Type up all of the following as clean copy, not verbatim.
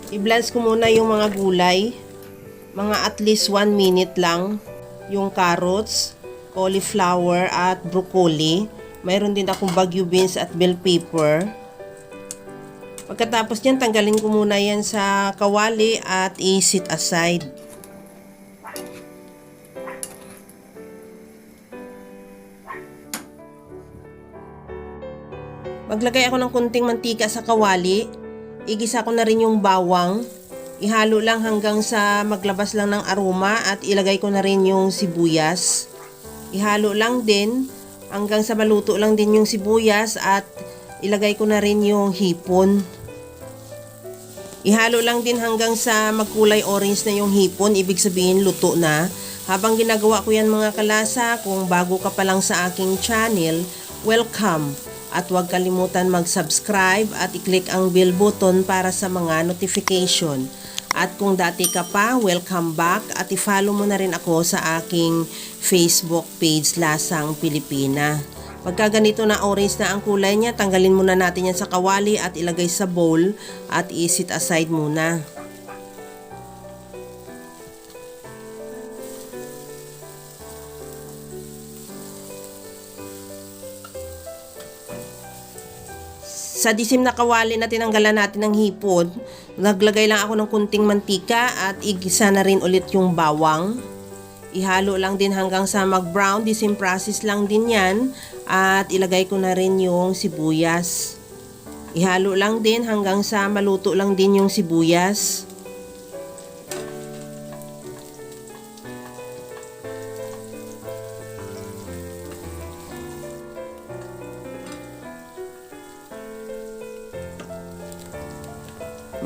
I-blanch ko muna yung mga gulay. Mga at least 1 minute lang. Yung carrots, cauliflower at broccoli. Mayroon din akong Baguio beans at bell pepper. Pagkatapos niyan, tanggalin ko muna yan sa kawali at i-set aside. Maglagay ako ng kunting mantika sa kawali. Igisa ko na rin yung bawang. Ihalo lang hanggang sa maglabas lang ng aroma at ilagay ko na rin yung sibuyas. Ihalo lang din hanggang sa maluto lang din yung sibuyas at ilagay ko na rin yung hipon. Ihalo lang din hanggang sa magkulay orange na yung hipon, ibig sabihin luto na. Habang ginagawa ko yan mga kalasa, kung bago ka pa lang sa aking channel, welcome! At huwag kalimutan mag-subscribe at i-click ang bell button para sa mga notification. At kung dati ka pa, welcome back at i-follow mo na rin ako sa aking Facebook page Lasang Pilipina. Pagka ganito na orange na ang kulay niya, tanggalin muna natin yan sa kawali at ilagay sa bowl at i-set aside muna. Sa disim na kawali na tinanggalan natin ng hipon, naglagay lang ako ng kunting mantika at igisa na rin ulit yung bawang. Ihalo lang din hanggang sa mag-brown, disim process lang din yan at ilagay ko na rin yung sibuyas. Ihalo lang din hanggang sa maluto lang din yung sibuyas.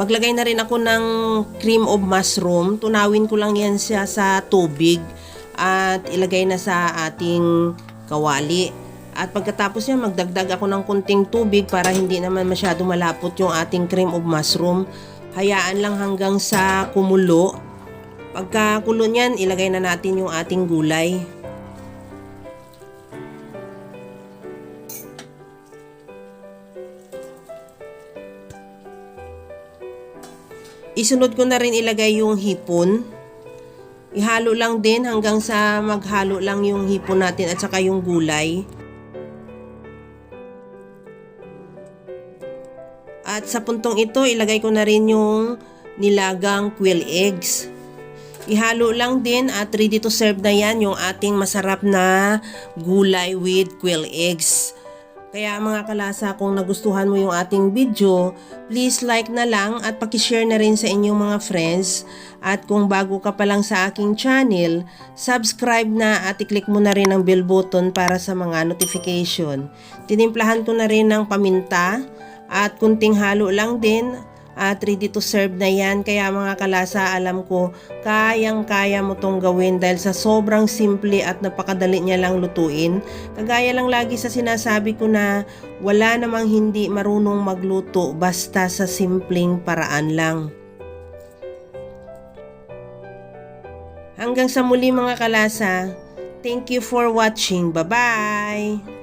Maglagay na rin ako ng cream of mushroom. Tunawin ko lang yan siya sa tubig at ilagay na sa ating kawali. At pagkatapos yan, magdagdag ako ng kunting tubig para hindi naman masyado malapot yung ating cream of mushroom. Hayaan lang hanggang sa kumulo. Pagkakulo niyan, ilagay na natin yung ating gulay. Isunod ko na rin ilagay yung hipon. Ihalo lang din hanggang sa maghalo lang yung hipon natin at saka yung gulay. At sa puntong ito, ilagay ko na rin yung nilagang quail eggs. Ihalo lang din at ready to serve na yan yung ating masarap na gulay with quail eggs. Kaya mga kalasa, kung nagustuhan mo yung ating video, please like na lang at pakishare na rin sa inyong mga friends. At kung bago ka pa lang sa aking channel, subscribe na at i-click mo na rin ang bell button para sa mga notification. Tinimplahan ko na rin ng paminta at kunting halo lang din at ready to serve na yan. Kaya mga kalasa, alam ko kayang-kaya mo tong gawin dahil sa sobrang simple at napakadali niya lang lutuin. Kagaya lang lagi sa sinasabi ko na wala namang hindi marunong magluto basta sa simpleng paraan lang. Hanggang sa muli mga kalasa, thank you for watching. Bye-bye!